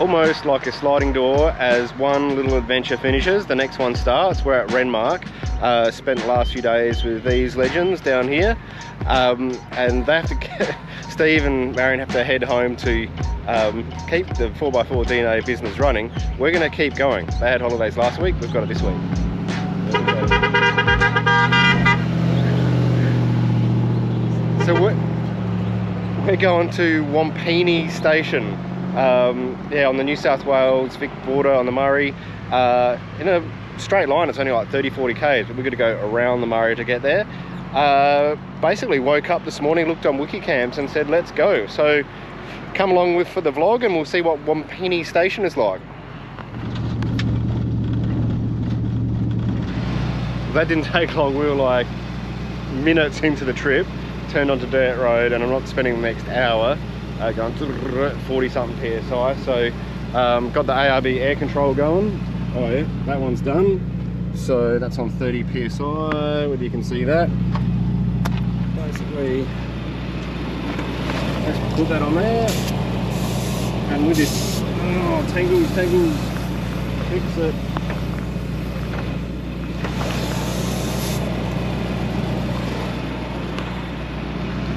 almost like a sliding door. As one little adventure finishes, the next one starts. We're at Renmark. Spent the last few days with these legends down here, and they have to get, Steve and Marion have to head home to keep the 4x4 DNA business running. We're going to keep going. They had holidays last week, we've got it this week. So we're going to Wompinni station, yeah, on the New South Wales Vic border on the Murray. In a straight line it's only like 30-40 k's, but we're going to go around the Murray to get there. Basically woke up this morning, looked on Wikicamps and said let's go. So come along with for the vlog and we'll see what Wompinni station is like. That didn't take long. We were like minutes into the trip, turned onto dirt road, and I'm not spending the next hour going to 40 something psi. So got the ARB air control going. Oh yeah, that one's done. So that's on 30 psi, whether you can see that. Basically, let's put that on there. And with this, oh, tangles, fix it.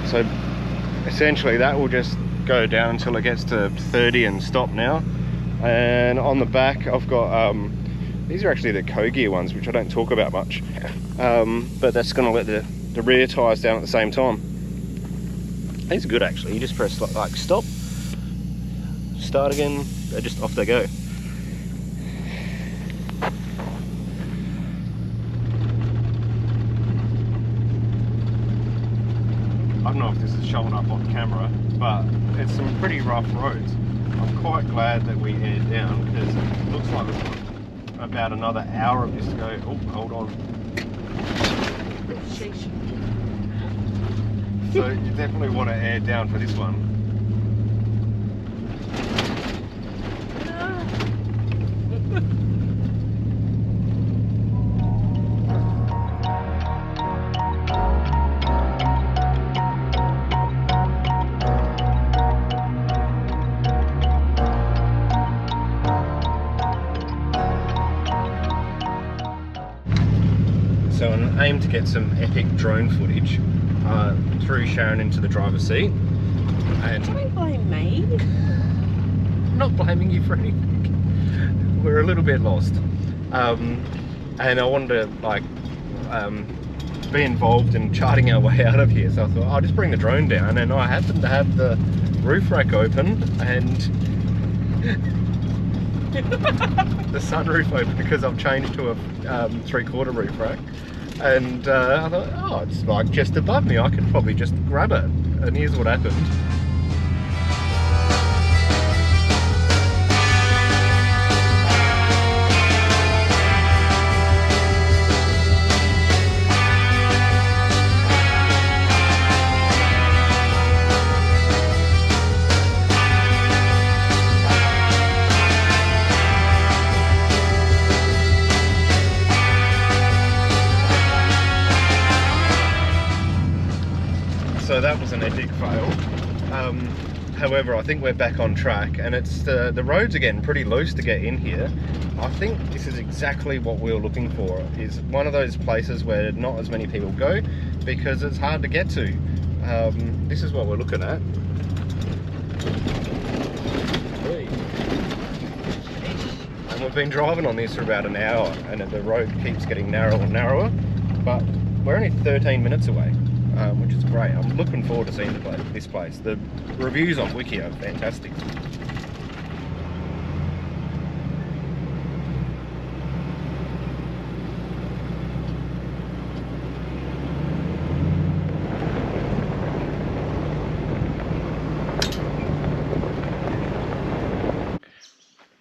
So essentially that will just go down until it gets to 30 and stop now. And on the back I've got, these are actually the Kogear ones, which I don't talk about much, but that's going to let the rear tyres down at the same time. These are good actually. You just press like stop, start again, they're just off they go. I don't know if this is showing up on camera, but it's some pretty rough roads. I'm quite glad that we aired down, because it looks like we've got about another hour of this to go. Oh, hold on. So you definitely want to air down for this one. So an aim to get some epic drone footage, threw Sharon into the driver's seat. And don't blame me. I'm not blaming you for anything. We're a little bit lost. And I wanted to like be involved in charting our way out of here. So I thought I'll just bring the drone down, and I happened to have the roof rack open and the sunroof open, because I've changed to a 3/4 roof rack, and I thought, oh, it's like just above me, I could probably just grab it. And here's what happened. So that was an epic fail. However, I think we're back on track, and it's the roads again pretty loose to get in here. I think this is exactly what we were looking for, is one of those places where not as many people go because it's hard to get to. This is what we're looking at. And we've been driving on this for about an hour, and the road keeps getting narrower and narrower, but we're only 13 minutes away. Which is great. I'm looking forward to seeing this place. The reviews on Wiki are fantastic.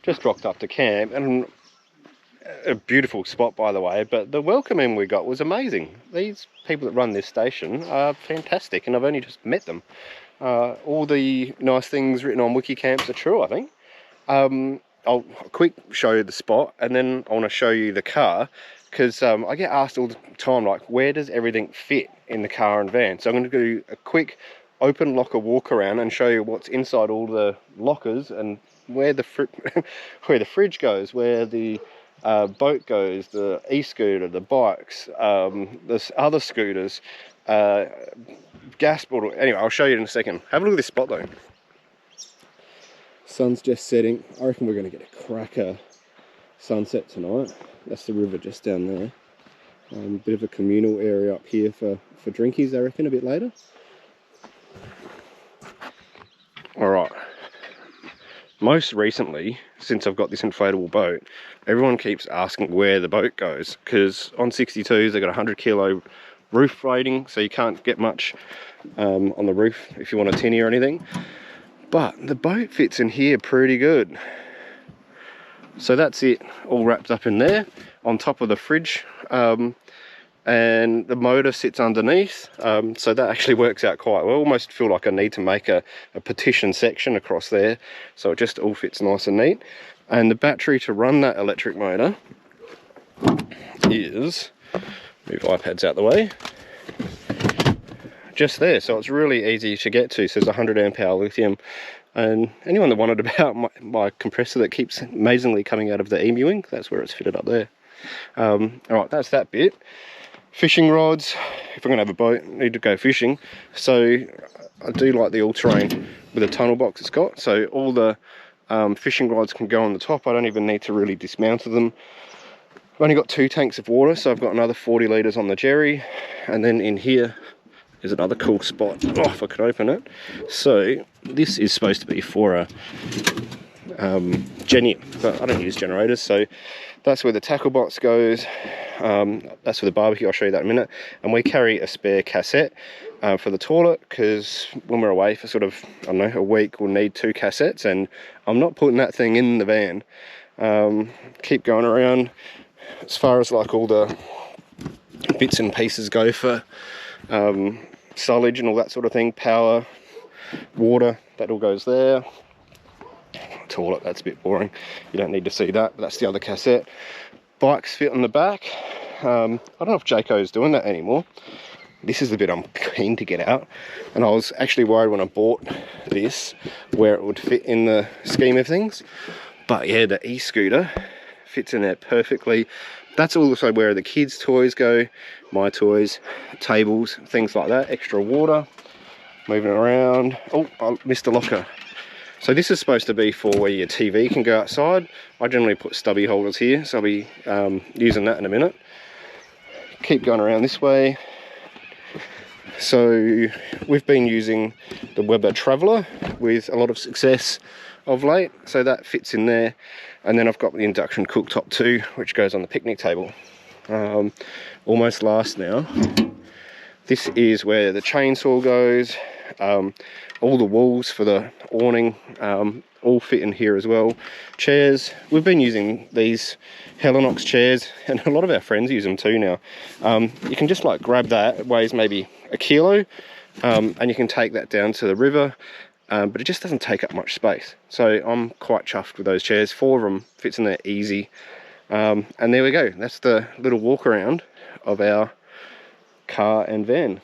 Just rocked up to camp, and a beautiful spot by the way, but the welcoming we got was amazing. These people that run this station are fantastic, and I've only just met them. All the nice things written on Wikicamps are true, I think. I'll quick show you the spot, and then I want to show you the car, because I get asked all the time, like, where does everything fit in the car and van? So I'm going to do a quick open locker walk around and show you what's inside all the lockers and where the where the fridge goes, where the boat goes, the e-scooter, the bikes, there's other scooters, gas bottle. Anyway, I'll show you in a second. Have a look at this spot though. Sun's just setting. I reckon we're going to get a cracker sunset tonight. That's the river just down there. Bit of a communal area up here for drinkies, I reckon, a bit later. Alright. Most recently, since I've got this inflatable boat, everyone keeps asking where the boat goes, because on 62s they've got a 100-kilo roof rating, so you can't get much on the roof if you want a tinny or anything. But the boat fits in here pretty good. So that's it, all wrapped up in there, on top of the fridge, and the motor sits underneath, so that actually works out quite well. I almost feel like I need to make a partition section across there, so it just all fits nice and neat. And the battery to run that electric motor is, move iPads out the way, just there, so it's really easy to get to. So there's 100 amp hour lithium. And anyone that wondered about my compressor that keeps amazingly coming out of the Emu wing, that's where it's fitted up there. Alright, that's that bit. Fishing rods, if I'm going to have a boat, I need to go fishing. So I do like the all-terrain with a tunnel box it's got. So all the fishing rods can go on the top. I don't even need to really dismantle them. I've only got 2 tanks of water, so I've got another 40 litres on the jerry. And then in here is another cool spot. Oh, if I could open it. So this is supposed to be for a Genie, but I don't use generators, so that's where the tackle box goes. That's for the barbecue. I'll show you that in a minute. And we carry a spare cassette for the toilet, because when we're away for sort of, I don't know, a week, we'll need 2 cassettes, and I'm not putting that thing in the van. Keep going around as far as like all the bits and pieces go for silage and all that sort of thing. Power, water, that all goes there. Toilet, that's a bit boring, you don't need to see that, but that's the other cassette. Bikes fit on the back. I don't know if Jayco's doing that anymore. This is the bit I'm keen to get out, and I was actually worried when I bought this where it would fit in the scheme of things, but yeah, the e-scooter fits in there perfectly. That's also where the kids' toys go, my toys, tables, things like that. Extra water, moving around. Oh, I missed a locker. So this is supposed to be for where your TV can go outside. I generally put stubby holders here, so I'll be using that in a minute. Keep going around this way. So we've been using the Weber Traveller with a lot of success of late, so that fits in there. And then I've got the induction cooktop too, which goes on the picnic table. Almost last now. This is where the chainsaw goes. All the walls for the awning all fit in here as well. Chairs, we've been using these Helinox chairs, and a lot of our friends use them too now. You can just like grab that, it weighs maybe a kilo, and you can take that down to the river, but it just doesn't take up much space. So I'm quite chuffed with those chairs. 4 of them fits in there easy. And there we go, that's the little walk around of our car and van.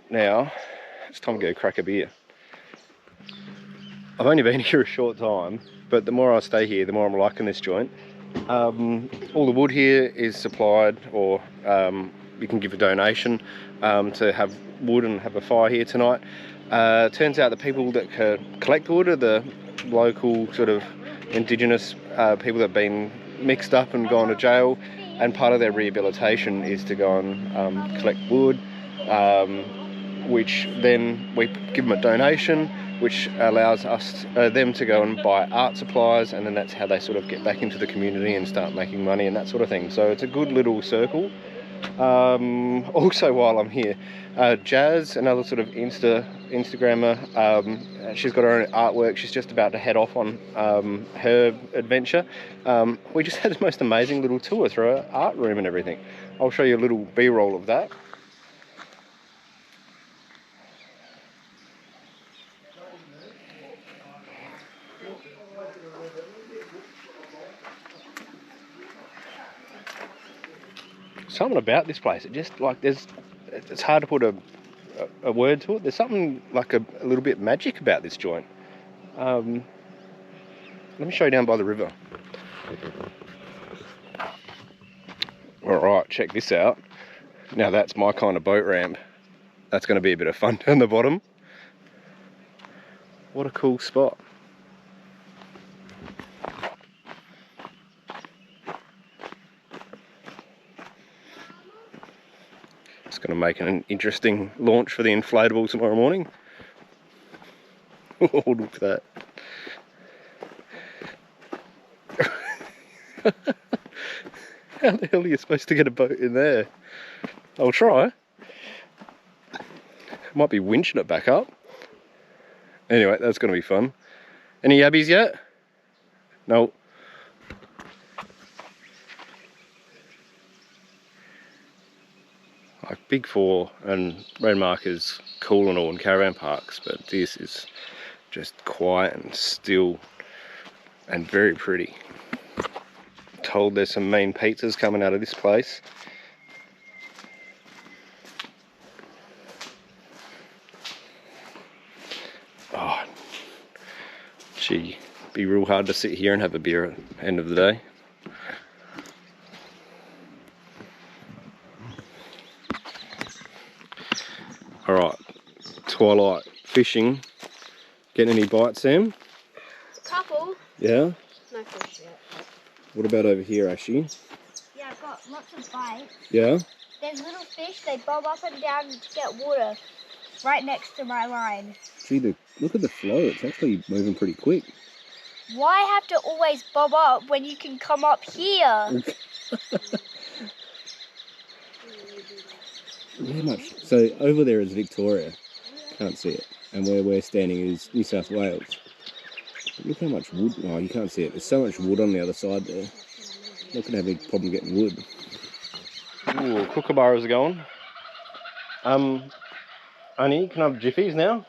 Now it's time to go crack a beer. I've only been here a short time, but the more I stay here, the more I'm liking this joint. All the wood here is supplied, or you can give a donation to have wood and have a fire here tonight. Turns out the people that collect wood are the local sort of indigenous people that have been mixed up and gone to jail, and part of their rehabilitation is to go and collect wood, which then we give them a donation, which allows us them to go and buy art supplies, and then that's how they sort of get back into the community and start making money and that sort of thing. So it's a good little circle. Also, while I'm here, Jazz, another sort of Instagrammer, she's got her own artwork. She's just about to head off on her adventure. We just had the most amazing little tour through her art room and everything. I'll show you a little B-roll of that. Something about this place, it just like it's hard to put a word to it. There's something like a little bit magic about this joint. Let me show you down by the river. Alright, check this out. Now that's my kind of boat ramp. That's going to be a bit of fun down the bottom. What a cool spot. It's going to make an interesting launch for the inflatable tomorrow morning. Oh, look at that. How the hell are you supposed to get a boat in there? I'll try. Might be winching it back up. Anyway, that's going to be fun. Any yabbies yet? No. Like Big 4 and Red Mark is cool and all in caravan parks, but this is just quiet and still and very pretty. Told there's some mean pizzas coming out of this place. Oh, gee, be real hard to sit here and have a beer at the end of the day. Alright, twilight fishing. Getting any bites, Sam? A couple. Yeah? No fish yet. What about over here, Ashley? Yeah, I've got lots of bites. Yeah? There's little fish, they bob up and down to get water right next to my line. Gee, look at the flow, it's actually moving pretty quick. Why have to always bob up when you can come up here? How much? So over there is Victoria, can't see it, and where we're standing is New South Wales. But look how much wood, oh you can't see it, there's so much wood on the other side there. Not going to have any problem getting wood. Ooh, kookaburras are going. Annie, can I have jiffies now?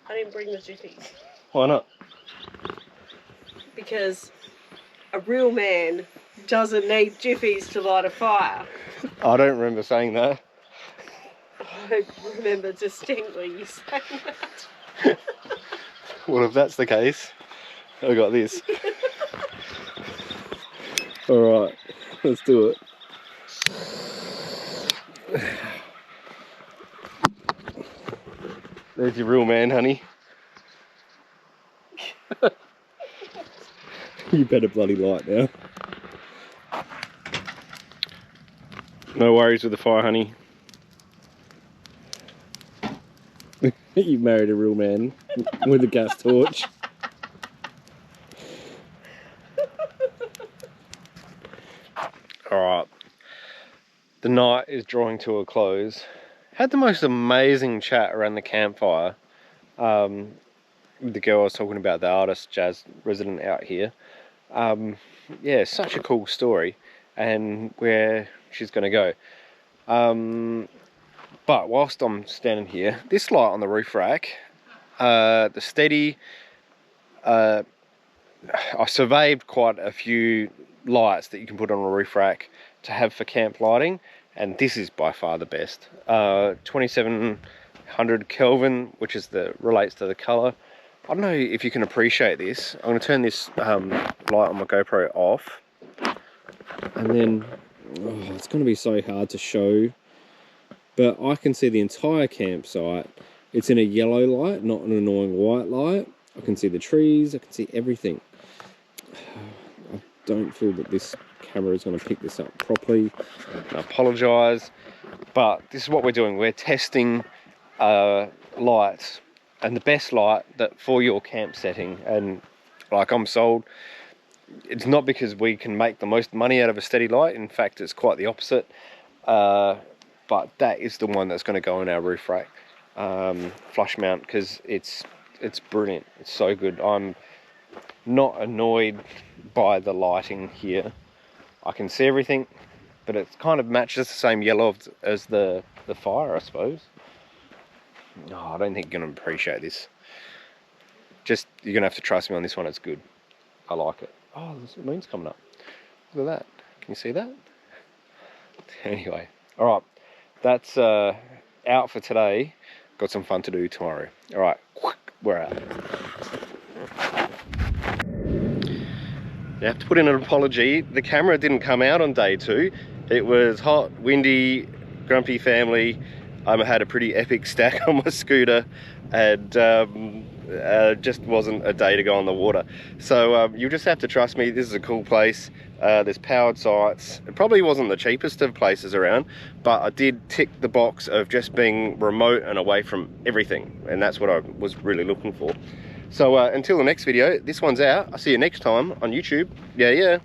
I didn't bring the jiffies. Why not? Because a real man doesn't need jiffies to light a fire. I don't remember saying that. I remember distinctly you saying that. Well, if that's the case, I got this. Alright, let's do it. There's your real man, honey. You better bloody light now. No worries with the fire, honey. You married a real man with a gas torch. Alright. The night is drawing to a close. Had the most amazing chat around the campfire. With the girl I was talking about, the artist, jazz resident out here. Yeah, such a cool story. And where she's going to go. But whilst I'm standing here, this light on the roof rack, the Steady, I surveyed quite a few lights that you can put on a roof rack to have for camp lighting, and this is by far the best. 2700 Kelvin, which is relates to the colour. I don't know if you can appreciate this. I'm going to turn this light on my GoPro off, and then it's going to be so hard to show. But I can see the entire campsite. It's in a yellow light, not an annoying white light. I can see the trees, I can see everything. I don't feel that this camera is going to pick this up properly. I apologise, but this is what we're doing. We're testing lights and the best light for your camp setting. And like, I'm sold. It's not because we can make the most money out of a Steady light. In fact, it's quite the opposite. But that is the one that's going to go in our roof rack, flush mount, because it's brilliant. It's so good. I'm not annoyed by the lighting here. I can see everything, but it kind of matches the same yellow as the fire, I suppose. Oh, I don't think you're going to appreciate this. Just, you're going to have to trust me on this one. It's good. I like it. Oh, the moon's coming up. Look at that. Can you see that? Anyway, all right. That's out for today. Got some fun to do tomorrow. All right, we're out. I have to put in an apology. The camera didn't come out on day 2. It was hot, windy, grumpy family. I had a pretty epic stack on my scooter, and just wasn't a day to go on the water. So you just have to trust me. This is a cool place. There's powered sites. It probably wasn't the cheapest of places around, but I did tick the box of just being remote and away from everything, and that's what I was really looking for. So until the next video, this one's out. I'll see you next time on YouTube. Yeah.